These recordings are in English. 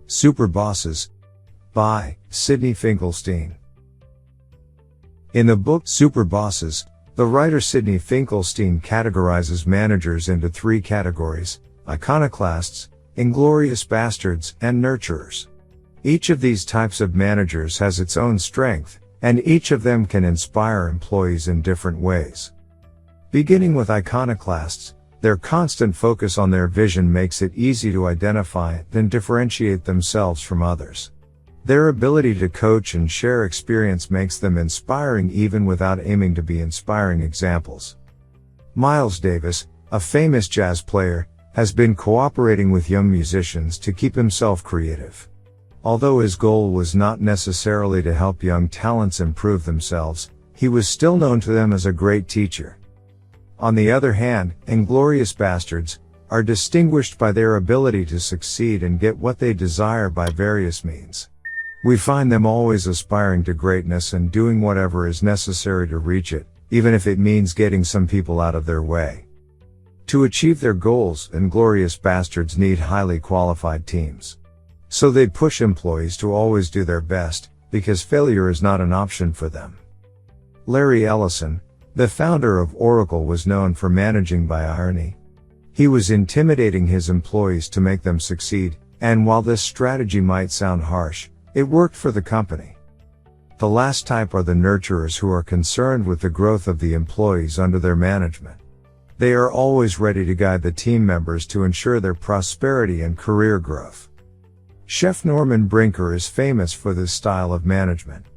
Superbosses by Sydney Finkelstein. In the book Superbosses, the writer Sydney Finkelstein categorizes managers into three categories: iconoclasts, inglorious bastards, and nurturers. Each of these types of managers has its own strength, and each of them can inspire employees in different ways. Beginning with iconoclasts, their constant focus on their vision makes it easy to identify and differentiate themselves from others. Their ability to coach and share experience makes them inspiring even without aiming to be inspiring examples. Miles Davis, a famous jazz player, has been cooperating with young musicians to keep himself creative. Although his goal was not necessarily to help young talents improve themselves, he was still known to them as a great teacher. On the other hand, inglorious bastards are distinguished by their ability to succeed and get what they desire by various means. We find them always aspiring to greatness and doing whatever is necessary to reach it, even if it means getting some people out of their way. To achieve their goals, inglorious bastards need highly qualified teams. So they push employees to always do their best, because failure is not an option for them. Larry Ellison, the founder of Oracle, was known for managing by irony. He was intimidating his employees to make them succeed, and while this strategy might sound harsh, it worked for the company. The last type are the nurturers, who are concerned with the growth of the employees under their management. They are always ready to guide the team members to ensure their prosperity and career growth. Chef Norman Brinker is famous for this style of management.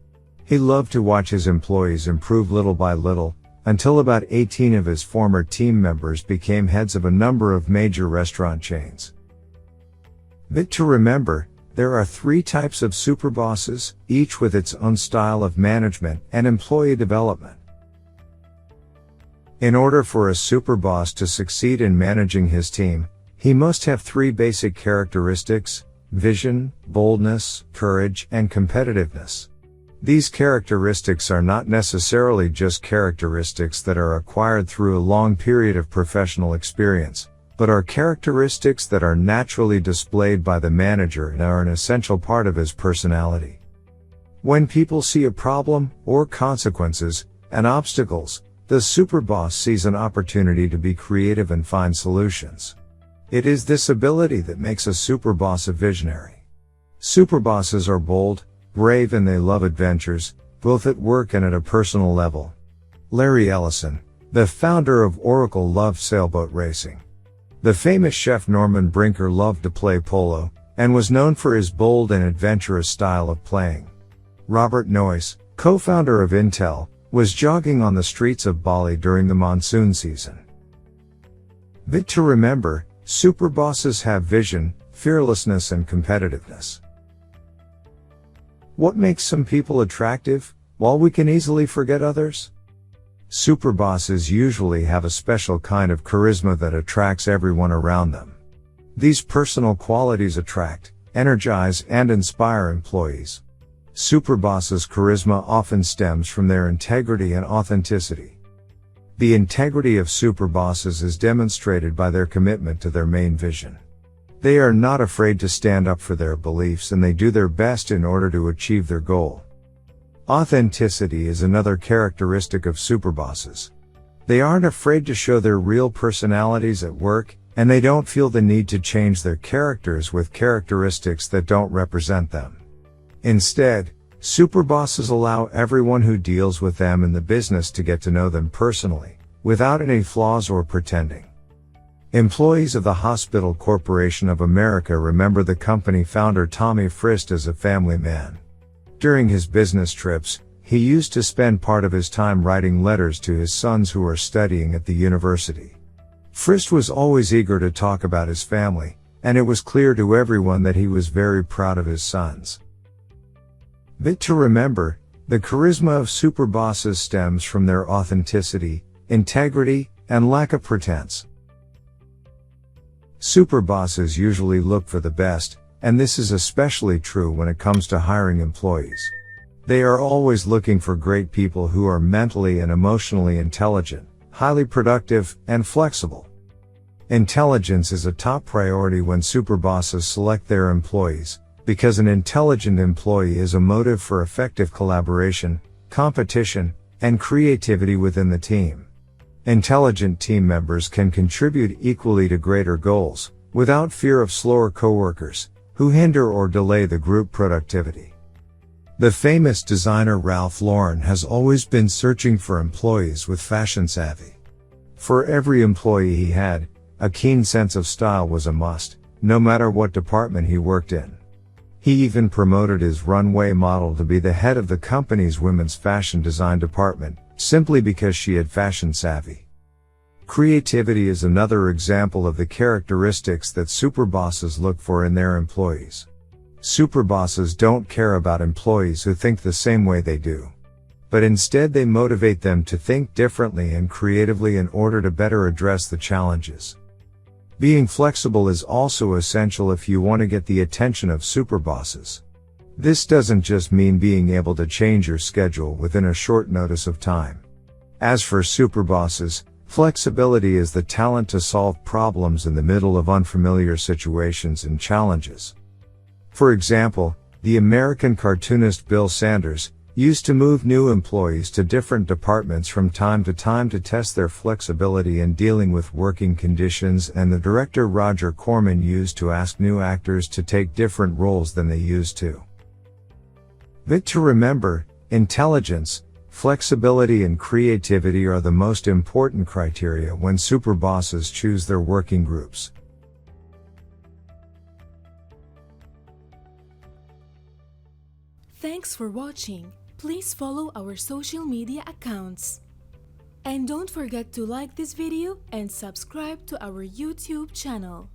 He loved to watch his employees improve little by little, until about 18 of his former team members became heads of a number of major restaurant chains. Bit to remember, there are three types of superbosses, each with its own style of management and employee development. In order for a superboss to succeed in managing his team, he must have three basic characteristics: vision, boldness, courage, and competitiveness. These characteristics are not necessarily just characteristics that are acquired through a long period of professional experience, but are characteristics that are naturally displayed by the manager and are an essential part of his personality. When people see a problem, or consequences, and obstacles, the superboss sees an opportunity to be creative and find solutions. It is this ability that makes a superboss a visionary. Superbosses are bold, brave, and they love adventures, both at work and at a personal level. Larry Ellison, the founder of Oracle, loved sailboat racing. The famous chef Norman Brinker loved to play polo, and was known for his bold and adventurous style of playing. Robert Noyce, co-founder of Intel, was jogging on the streets of Bali during the monsoon season. Bit to remember, superbosses have vision, fearlessness, and competitiveness. What makes some people attractive, while we can easily forget others? Superbosses usually have a special kind of charisma that attracts everyone around them. These personal qualities attract, energize, and inspire employees. Superbosses' charisma often stems from their integrity and authenticity. The integrity of superbosses is demonstrated by their commitment to their main vision. They are not afraid to stand up for their beliefs, and they do their best in order to achieve their goal. Authenticity is another characteristic of superbosses. They aren't afraid to show their real personalities at work, and they don't feel the need to change their characters with characteristics that don't represent them. Instead, superbosses allow everyone who deals with them in the business to get to know them personally, without any flaws or pretending. Employees of the Hospital Corporation of America remember the company founder Tommy Frist as a family man. During his business trips, he used to spend part of his time writing letters to his sons who are studying at the university. Frist was always eager to talk about his family, and it was clear to everyone that he was very proud of his sons. Bit to remember, the charisma of superbosses stems from their authenticity, integrity, and lack of pretense. Superbosses usually look for the best, and this is especially true when it comes to hiring employees. They are always looking for great people who are mentally and emotionally intelligent, highly productive, and flexible. Intelligence is a top priority when superbosses select their employees, because an intelligent employee is a motive for effective collaboration, competition, and creativity within the team. Intelligent team members can contribute equally to greater goals, without fear of slower coworkers, who hinder or delay the group productivity. The famous designer Ralph Lauren has always been searching for employees with fashion savvy. For every employee he had, a keen sense of style was a must, no matter what department he worked in. He even promoted his runway model to be the head of the company's women's fashion design department, simply because she had fashion savvy. Creativity is another example of the characteristics that superbosses look for in their employees. Superbosses don't care about employees who think the same way they do. But instead they motivate them to think differently and creatively in order to better address the challenges. Being flexible is also essential if you want to get the attention of superbosses. This doesn't just mean being able to change your schedule within a short notice of time. As for superbosses, flexibility is the talent to solve problems in the middle of unfamiliar situations and challenges. For example, the American cartoonist Bill Sanders used to move new employees to different departments from time to test their flexibility in dealing with working conditions, and the director Roger Corman used to ask new actors to take different roles than they used to. But to remember, intelligence, flexibility and creativity are the most important criteria when superbosses choose their working groups. Thanks for watching. Please follow our social media accounts. And don't forget to like this video and subscribe to our YouTube channel.